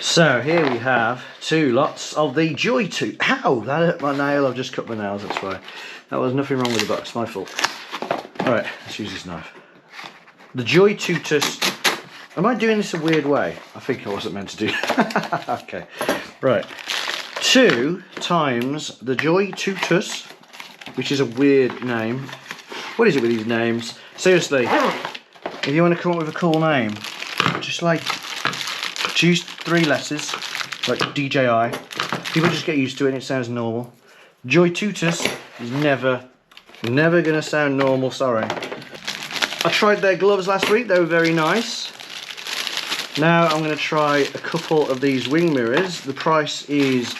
So here we have two lots of the Joytutus. Ow, that hurt my nail. I've just cut my nails, that's why. That was nothing wrong with the box, my fault. Alright, let's use this knife. The Joytutus. Am I doing this a weird way? I think I wasn't meant to do that. Okay, right. 2 times the Joytutus, which is a weird name. What is it with these names? Seriously, if you want to come up with a cool name, just like choose 3 letters, like DJI. People just get used to it and it sounds normal. Joytutus is never gonna sound normal, sorry. I tried their gloves last week, they were very nice. Now I'm gonna try a couple of these wing mirrors. The price is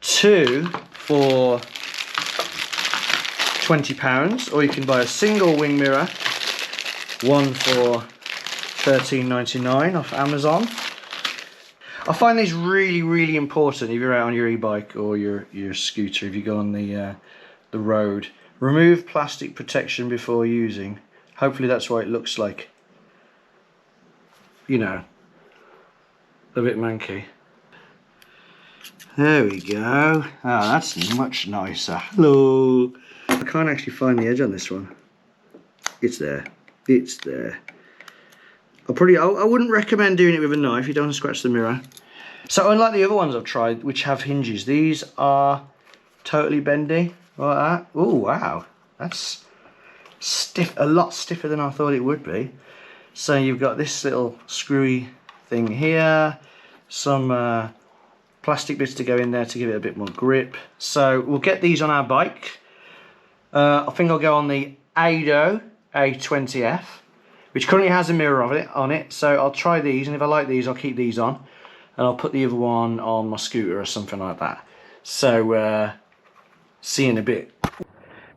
2 for £20, or you can buy a single wing mirror, 1 for £13.99 off Amazon. I find these really important if you're out on your e-bike or your scooter, if you go on the road. Remove plastic protection before using. Hopefully that's why it looks like, you know, a bit manky. There we go. Oh, that's much nicer. Hello. I can't actually find the edge on this one. It's there. It's there. I wouldn't recommend doing it with a knife. You don't want to scratch the mirror. So unlike the other ones I've tried, which have hinges, these are totally bendy like that. Oh wow, that's stiff, a lot stiffer than I thought it would be. So you've got this little screwy thing here, some plastic bits to go in there to give it a bit more grip. So we'll get these on our bike. I think I'll go on the ADO A20F, which currently has a mirror on it. So I'll try these, and if I like these, I'll keep these on, and I'll put the other one on my scooter or something like that. So see you in a bit.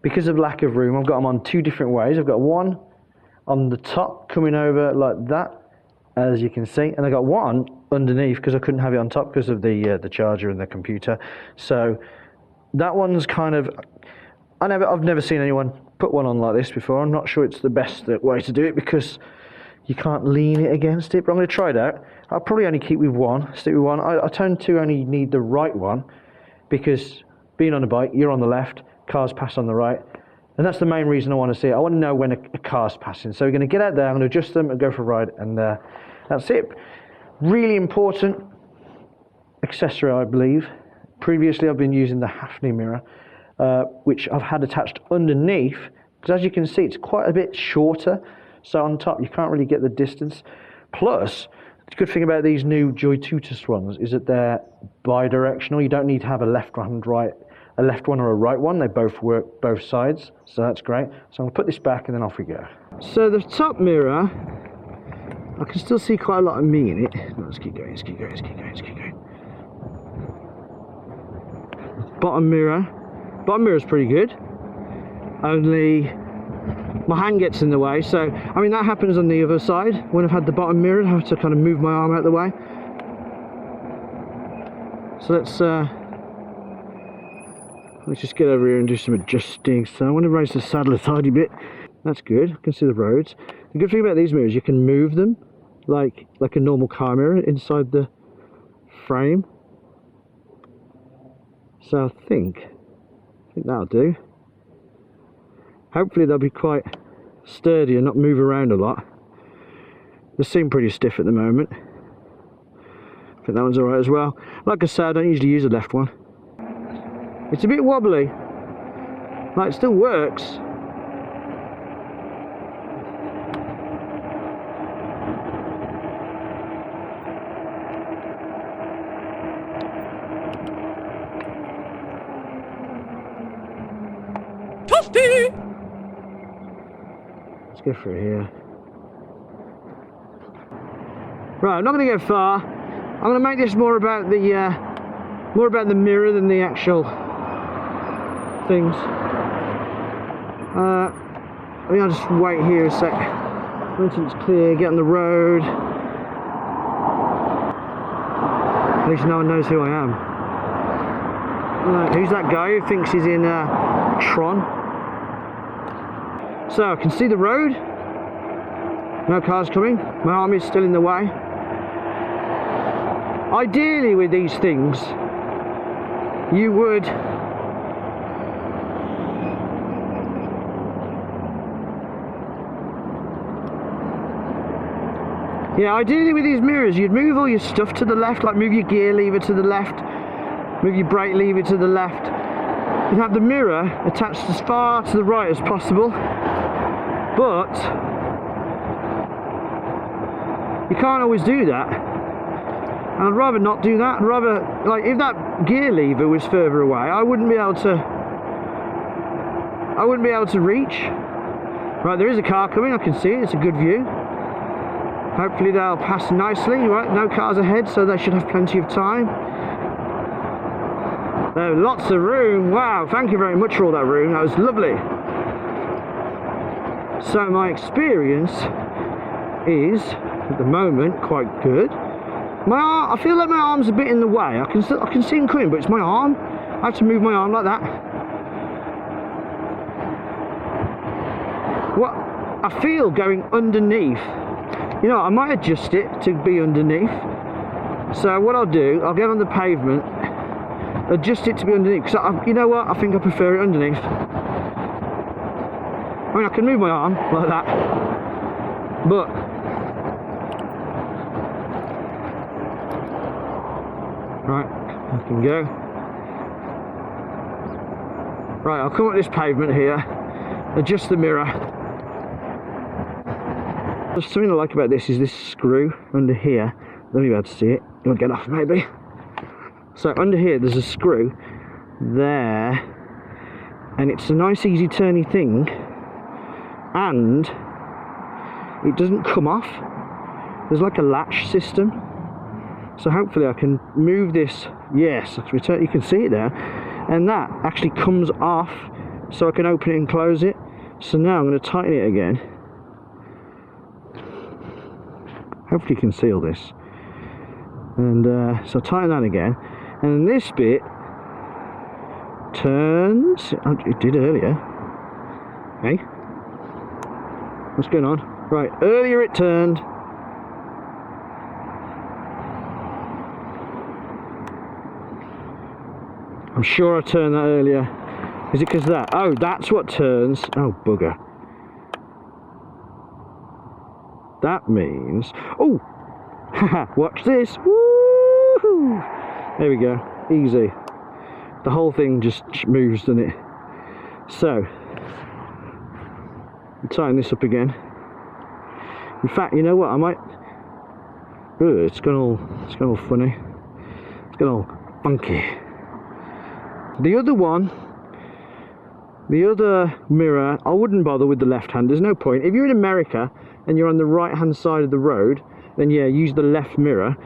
Because of lack of room, I've got them on 2 different ways. I've got one on the top coming over like that, as you can see, and I got one underneath because I couldn't have it on top because of the charger and the computer. So that one's kind of, I've never seen anyone put one on like this before. I'm not sure it's the best way to do it because you can't lean it against it, but I'm going to try it out. I'll probably only stick with one. I tend to only need the right one because being on a bike, you're on the left, cars pass on the right, and that's the main reason I want to see it. I want to know when a car's passing. So we're going to get out there, I'm going to adjust them and go for a ride, and that's it. Really important accessory, I believe. Previously I've been using the Hafni mirror, which I've had attached underneath, because as you can see it's quite a bit shorter, so on top you can't really get the distance. Plus, the good thing about these new Joytutus ones is that they're bi-directional. You don't need to have a left one or a right one. They both work both sides, so that's great. So I'm going to put this back and then off we go. So the top mirror, I can still see quite a lot of me in it. Let's keep going, let's keep going, let's keep going, let's keep going. Bottom mirror's pretty good, only my hand gets in the way. So I mean, that happens on the other side. When I've had the bottom mirror, I have to kind of move my arm out of the way. So let's just get over here and do some adjusting. So I want to raise the saddle a tiny bit. That's good. I can see the roads. The good thing about these mirrors, you can move them like a normal car mirror inside the frame. So I think that'll do. Hopefully they'll be quite sturdy and not move around a lot. They seem pretty stiff at the moment. I think that one's alright as well. Like I said, I don't usually use the left one. It's a bit wobbly. Like, it still works. Toasty! Let's go through here. Right, I'm not going to go far. I'm going to make this more about the mirror than the actual things. I think I'll just wait here a sec. Once it's clear, get on the road. At least no one knows who I am. Who's that guy who thinks he's in Tron? So I can see the road. No cars coming. My arm is still in the way. ideally with these things, you would ideally with these mirrors, you'd move all your stuff to the left, like move your gear lever to the left, move your brake lever to the left. You'd have the mirror attached as far to the right as possible, but you can't always do that. And I'd rather not do that. I'd rather, like, if that gear lever was further away, I wouldn't be able to reach. Right, there is a car coming, I can see it, it's a good view. Hopefully they'll pass nicely. Right, no cars ahead, so they should have plenty of time. There's lots of room. Wow, thank you very much for all that room. That was lovely. So my experience is, at the moment, quite good. My arm, I feel like my arm's a bit in the way. I can see him coming, but it's my arm. I have to move my arm like that. What I feel going underneath. You know, I might adjust it to be underneath. So what I'll do, I'll get on the pavement, adjust it to be underneath. Because you know what? I think I prefer it underneath. I mean, I can move my arm like that, but right, I can go. Right, I'll come up this pavement here, adjust the mirror. Something I like about this is this screw under here. Let me be able to see it. You'll get off maybe. So under here there's a screw there, and it's a nice easy turny thing, and it doesn't come off. There's like a latch system, so hopefully I can move this. Yes, you can see it there, and that actually comes off, so I can open it and close it. So now I'm going to tighten it again. Hopefully you can see all this, and so tighten that again, and then this bit turns. It did earlier. Hey, what's going on? Right, earlier it turned. I'm sure I turned that earlier. Is it because that? Oh, that's what turns. Oh, bugger. That means, oh, watch this. Woo-hoo. There we go, easy. The whole thing just moves, doesn't it? So, I'll tighten this up again. In fact, you know what? I might. Ooh, it's gone all funny. It's gone all funky. The other one, the other mirror, I wouldn't bother with the left hand. There's no point. If you're in America and you're on the right hand side of the road, then yeah, use the left mirror.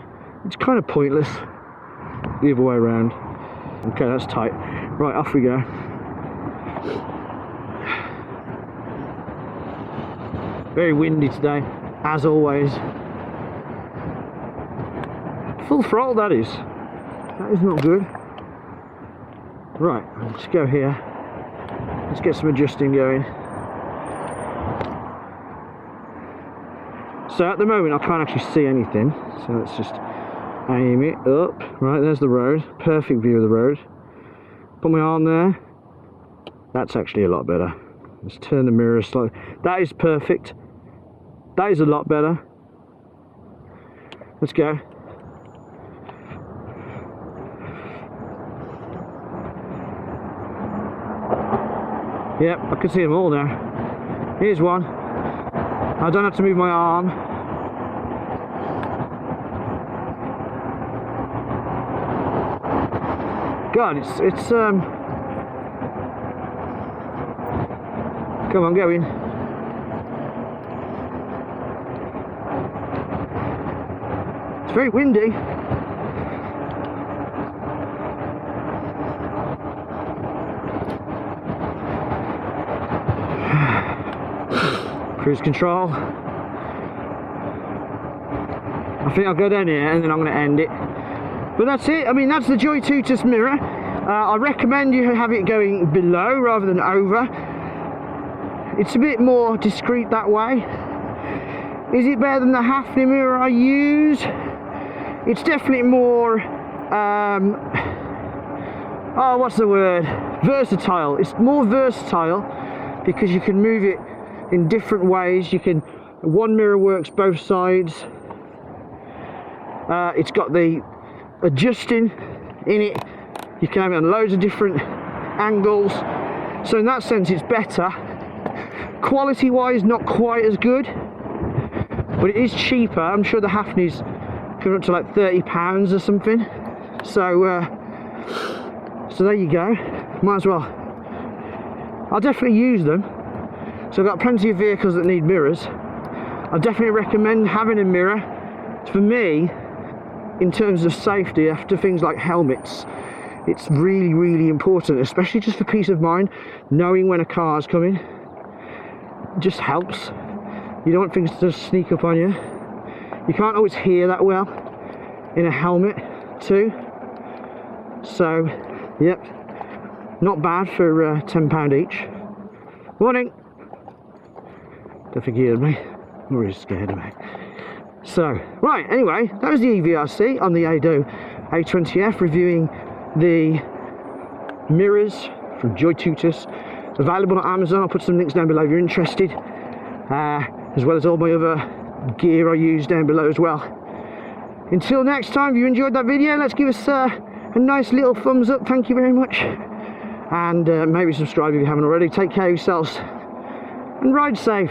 It's kind of pointless the other way around. Okay, that's tight. Right, off we go. Very windy today, as always. Full throttle, that is. That is not good. Right, let's go here. Let's get some adjusting going. So at the moment I can't actually see anything, so let's just aim it up. Right, there's the road, perfect view of the road. Put my arm there. That's actually a lot better. Let's turn the mirror slightly. That is perfect. That is a lot better. Let's go. Yep, I can see them all now. Here's one. I don't have to move my arm. God, it's come on, go in. It's very windy. Cruise control. I think I'll go down here and then I'm going to end it. But that's it. I mean, that's the Joytutus mirror. I recommend you have it going below rather than over. It's a bit more discreet that way. Is it better than the Hafnia mirror I use? it's definitely more, oh, what's the word? Versatile. It's more versatile because you can move it in different ways. You can, one mirror works both sides. It's got the adjusting in it. You can have it on loads of different angles. So in that sense, it's better. Quality wise, not quite as good, but it is cheaper. I'm sure the Hafni's coming up to like £30 or something. So so there you go. Might as well. I'll definitely use them. So I've got plenty of vehicles that need mirrors. I definitely recommend having a mirror. For me, in terms of safety, after things like helmets, it's really, really important, especially just for peace of mind, knowing when a car's coming. It just helps. You don't want things to just sneak up on you. You can't always hear that well in a helmet too. So, yep, not bad for £10 each. Morning. Don't think he heard me, or he's scared of me. So, right, anyway, that was the e-VRC on the ADO A20F, reviewing the mirrors from Joytutus, available on Amazon. I'll put some links down below if you're interested, as well as all my other gear I use down below as well. Until next time, if you enjoyed that video, let's give us a nice little thumbs up. Thank you very much, and maybe subscribe if you haven't already. Take care of yourselves and ride safe.